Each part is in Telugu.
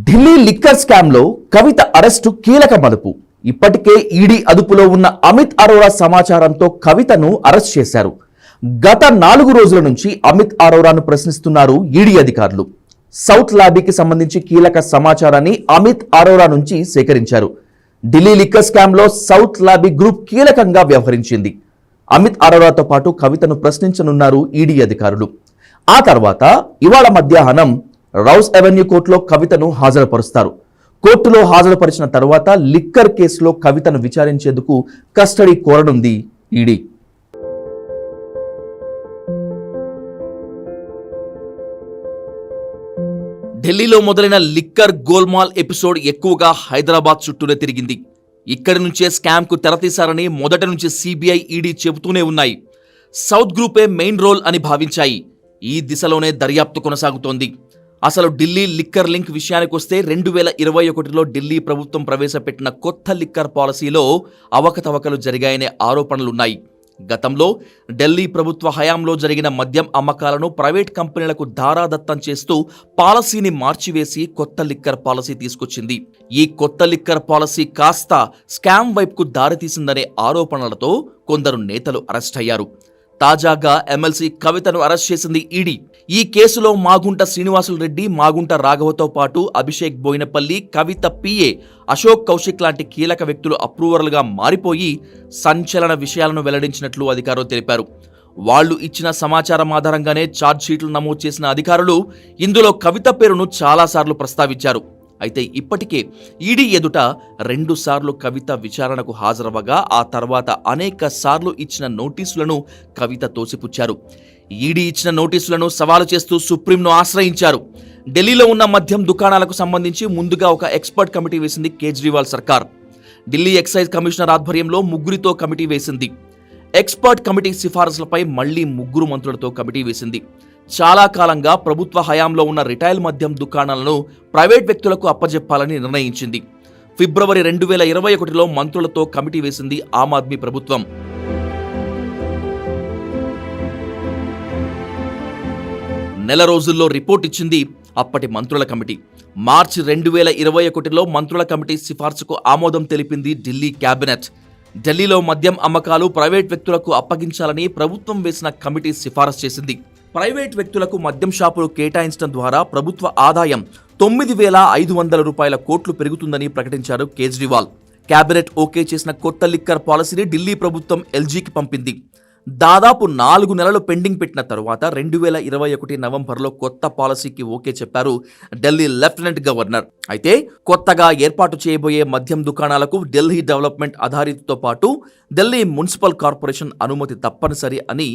ఢిల్లీ లిక్కర్ స్కామ్ లో కవిత అరెస్టు కీలక మలుపు. ఇప్పటికే ఈడీ అదుపులో ఉన్న అమిత్ అరోరా సమాచారంతో కవితను అరెస్ట్ చేశారు. గత 4 రోజుల నుంచి అమిత్ అరోరాను ప్రశ్నిస్తున్నారు ఈడీ అధికారులు. సౌత్ ల్యాబీకి సంబంధించి కీలక సమాచారాన్ని అమిత్ అరోరా నుంచి సేకరించారు. ఢిల్లీ లిక్కర్ స్కామ్ లో సౌత్ ల్యాబీ గ్రూప్ కీలకంగా వ్యవహరించింది. అమిత్ అరోరాతో పాటు కవితను ప్రశ్నించనున్నారు ఈడీ అధికారులు. ఆ తర్వాత ఇవాళ మధ్యాహ్నం రౌస్ అవెన్యూ కోర్టులో కవితను హాజరుపరుస్తారు. కోర్టులో హాజరుపరిచిన తర్వాత లిక్కర్ కేసులో కవితను విచారించేందుకు కస్టడీ కోరనుంది ఈడీ. ఢిల్లీలో మొదలైన లిక్కర్ గోల్మాల్ ఎపిసోడ్ ఎక్కువగా హైదరాబాద్ చుట్టూనే తిరిగింది. ఇక్కడి నుంచే స్కామ్కు తెరతీశారని మొదటి నుంచి సిబిఐ, ఈడీ చెబుతూనే ఉన్నాయి. సౌత్ గ్రూపే మెయిన్ రోల్ అని భావించాయి. ఈ దిశలోనే దర్యాప్తు కొనసాగుతోంది. అసలు ఢిల్లీ లిక్కర్ లింక్ విషయానికొస్తే 2021లో ఢిల్లీ ప్రభుత్వం ప్రవేశపెట్టిన కొత్త లిక్కర్ పాలసీలో అవకతవకలు జరిగాయనే ఆరోపణలున్నాయి. గతంలో ఢిల్లీ ప్రభుత్వ హయాంలో జరిగిన మద్యం అమ్మకాలను ప్రైవేట్ కంపెనీలకు ధారాదత్తం చేస్తూ పాలసీని మార్చివేసి కొత్త లిక్కర్ పాలసీ తీసుకొచ్చింది. ఈ కొత్త లిక్కర్ పాలసీ కాస్త స్కామ్ వైపుకు దారితీసిందనే ఆరోపణలతో కొందరు నేతలు అరెస్ట్ అయ్యారు. తాజాగా ఎమ్మెల్సీ కవితను అరెస్ట్ చేసింది ఈడీ. ఈ కేసులో మాగుంట శ్రీనివాసులు రెడ్డి, మాగుంట రాఘవతో పాటు అభిషేక్ బోయినపల్లి, కవిత పిఏ అశోక్ కౌశిక్ లాంటి కీలక వ్యక్తులు అప్రూవర్లుగా మారిపోయి సంచలన విషయాలను వెల్లడించినట్లు అధికారులు తెలిపారు. వాళ్లు ఇచ్చిన సమాచారం ఆధారంగానే ఛార్జ్షీట్లు నమోదు చేసిన అధికారులు ఇందులో కవిత పేరును చాలాసార్లు ప్రస్తావించారు. అయితే ఇప్పటికే ఈడీ ఎదుట 2 సార్లు కవిత విచారణకు హాజరవగా ఆ తర్వాత అనేక సార్లు ఇచ్చిన నోటీసులను కవిత తోసిపుచ్చారు. ఈడీ ఇచ్చిన నోటీసులను సవాలు చేస్తూ సుప్రీంను ఆశ్రయించారు. ఢిల్లీలో ఉన్న మద్యం దుకాణాలకు సంబంధించి ముందుగా ఒక ఎక్స్పర్ట్ కమిటీ వేసింది కేజ్రీవాల్ సర్కార్. ఢిల్లీ ఎక్సైజ్ కమిషనర్ ఆధ్వర్యంలో 3 కమిటీ వేసింది. ఎక్స్పర్ట్ కమిటీ సిఫారసులపై మళ్లీ 3 మంత్రులతో కమిటీ వేసింది. చాలా కాలంగా ప్రభుత్వ హయాంలో ఉన్న రిటైల్ మద్యం దుకాణాలను ప్రైవేట్ వ్యక్తులకు అప్పజెప్పాలని నిర్ణయించింది. ఫిబ్రవరి 2021లో మంత్రులతో కమిటీ వేసింది ఆమ్ ఆద్మీ ప్రభుత్వం. నెల రోజుల్లో రిపోర్ట్ ఇచ్చింది అప్పటి మంత్రుల కమిటీ. మార్చి 2021లో మంత్రుల కమిటీ సిఫార్సుకు ఆమోదం తెలిపింది ఢిల్లీ కేబినెట్. ఢిల్లీలో మద్యం అమ్మకాలు ప్రైవేట్ వ్యక్తులకు అప్పగించాలని ప్రభుత్వం వేసిన కమిటీ సిఫారసు చేసింది. ప్రైవేట్ వ్యక్తులకు మద్యం షాపులు కేటాయించడం ద్వారా ప్రభుత్వ ఆదాయం 9,500 కోట్లు పెరుగుతుందని ప్రకటించారు కేజ్రీవాల్. కేబినెట్ ఓకే చేసిన కొత్త లిక్కర్ పాలసీని ఢిల్లీ ప్రభుత్వం ఎల్జీకి పంపింది. దాదాపు 4 నెలలు పెండింగ్ పెట్టిన తరువాత 2021 నవంబర్లో కొత్త పాలసీకి ఓకే చెప్పారు ఢిల్లీ లెఫ్టినెంట్ గవర్నర్. అయితే కొత్తగా ఏర్పాటు చేయబోయే మద్యం దుకాణాలకు ఢిల్లీ డెవలప్మెంట్ అథారిటీతో పాటు ఢిల్లీ మున్సిపల్ కార్పొరేషన్ అనుమతి తప్పనిసరి అని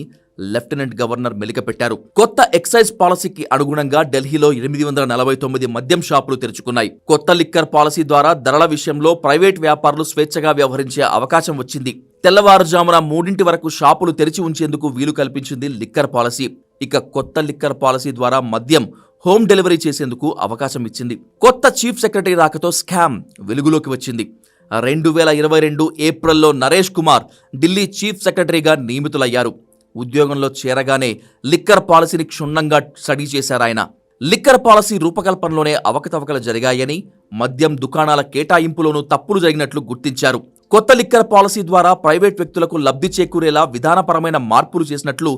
లెఫ్టినెంట్ గవర్నర్ మెలికపెట్టారు. కొత్త ఎక్సైజ్ పాలసీకి అనుగుణంగా ఢిల్లీలో 849 మద్యం షాపులు తెరుచుకున్నాయి. కొత్త లిక్కర్ పాలసీ ద్వారా ధరల విషయంలో ప్రైవేట్ వ్యాపారులు స్వేచ్ఛగా వ్యవహరించే అవకాశం వచ్చింది. తెల్లవారుజామున 3 వరకు షాపులు తెరిచి ఉంచేందుకు వీలు కల్పించింది లిక్కర్ పాలసీ. ఇక కొత్త లిక్కర్ పాలసీ ద్వారా మద్యం హోమ్ డెలివరీ చేసేందుకు అవకాశం ఇచ్చింది. కొత్త చీఫ్ సెక్రటరీ రాకతో స్కామ్ వెలుగులోకి వచ్చింది. 2022 ఏప్రిల్లో నరేష్ కుమార్ ఢిల్లీ చీఫ్ సెక్రటరీగా నియమితులయ్యారు. ఉద్యోగంలో చేరగానే లిక్కర్ పాలసీని క్షుణ్ణంగా స్టడీ చేశారాయన. లిక్కర్ పాలసీ రూపకల్పనలోనే అవకతవకలు జరిగాయని, మద్యం దుకాణాల కేటాయింపులోనూ తప్పులు జరిగినట్లు గుర్తించారు. కొత్త లిక్కర్ పాలసీ ద్వారా ప్రైవేట్ వ్యక్తులకు లబ్ధి చేకూరేలా విధానపరమైన మార్పులు చేసినట్లు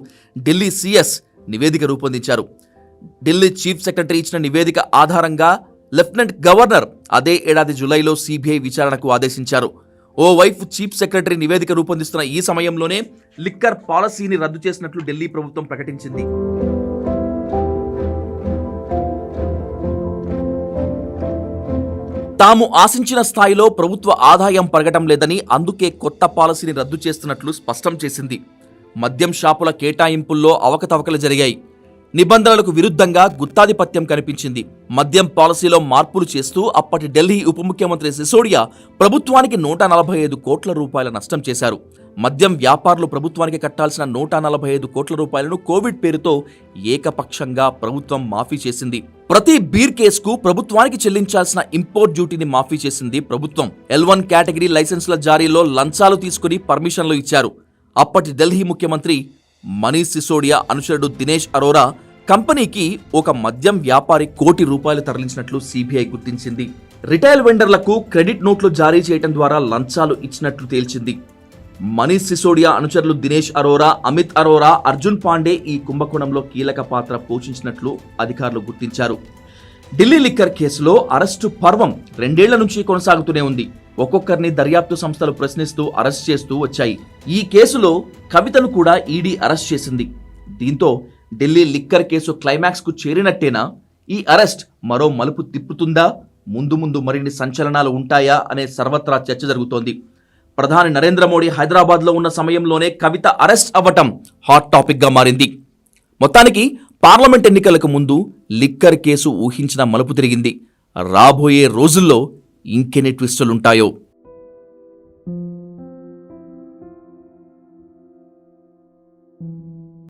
ఢిల్లీ సీఎస్ నివేదిక రూపొందించారు. ఢిల్లీ చీఫ్ సెక్రటరీ ఇచ్చిన నివేదిక ఆధారంగా లెఫ్టినెంట్ గవర్నర్ అదే ఏడాది జులైలో సిబిఐ విచారణకు ఆదేశించారు. ఓవైపు చీఫ్ సెక్రటరీ నివేదిక రూపొందిస్తున్న ఈ సమయంలోనే లిక్కర్ పాలసీని రద్దు చేసినట్లు ఢిల్లీ ప్రభుత్వం ప్రకటించింది. తాము ఆశించిన స్థాయిలో ప్రభుత్వ ఆదాయం పెరగటం లేదని, అందుకే కొత్త పాలసీని రద్దు చేస్తున్నట్లు స్పష్టం చేసింది. మద్యం షాపుల కేటాయింపుల్లో అవకతవకలు జరిగాయి. నిబంధనలకు విరుద్ధంగా గుత్తాధిపత్యం కనిపించింది. మద్యం పాలసీలో మార్పులు చేస్తూ అప్పటి ఢిల్లీ ఉప ముఖ్యమంత్రి సిసోడియా ప్రభుత్వానికి 145 కోట్ల రూపాయల నష్టం చేశారు. మద్యం వ్యాపారులు ప్రభుత్వానికి కట్టాల్సిన 145 కోట్ల రూపాయలను కోవిడ్ పేరుతో ఏకపక్షంగా ప్రభుత్వం మాఫీ చేసింది. ప్రతి బీర్ కేసుకు ప్రభుత్వానికి చెల్లించాల్సిన ఇంపోర్ట్ డ్యూటీని మాఫీ చేసింది ప్రభుత్వం. L1 కేటగిరీ లైసెన్సుల జారీలో లంచాలు తీసుకుని పర్మిషన్లు ఇచ్చారు. అప్పటి ఢిల్లీ ముఖ్యమంత్రి మనీష్ సిసోడియా అనుచరుడు దినేష్ అరోరా కంపెనీకి ఒక మద్యం వ్యాపారి ₹1 కోటి తరలించినట్లు సిబిఐ గుర్తించింది. రిటైల్ వెండర్లకు క్రెడిట్ నోట్లు జారీ చేయడం ద్వారా లంచాలు ఇచ్చినట్లు తేల్చింది. మనీష్ సిసోడియా అనుచరులు దినేష్ అరోరా, అమిత్ అరోరా, అర్జున్ పాండే ఈ కుంభకోణంలో కీలక పాత్ర పోషించినట్లు అధికారులు గుర్తించారు. ఢిల్లీ లిక్కర్ కేసులో అరెస్టు పర్వం 2 ఏళ్ల నుంచి కొనసాగుతూనే ఉంది. ఒక్కొక్కరిని దర్యాప్తు సంస్థలు ప్రశ్నిస్తూ అరెస్ట్ చేస్తూ వచ్చాయి. ఈ కేసులో కవితను కూడా ఈడీ అరెస్ట్ చేసింది. దీంతో ఢిల్లీ లిక్కర్ కేసు క్లైమాక్స్ కు చేరినట్టేనా? ఈ అరెస్ట్ మరో మలుపు తిప్పుతుందా? ముందు మరిన్ని సంచలనాలు ఉంటాయా అనే సర్వత్రా చర్చ జరుగుతోంది. ప్రధాని నరేంద్ర మోడీ హైదరాబాద్లో ఉన్న సమయంలోనే కవిత అరెస్ట్ అవ్వటం హాట్ టాపిక్ గా మారింది. మొత్తానికి పార్లమెంట్ ఎన్నికలకు ముందు లిక్కర్ కేసు ఊహించిన మలుపు తిరిగింది. రాబోయే రోజుల్లో ఇంకెన్ని ట్విస్టులుంటాయో.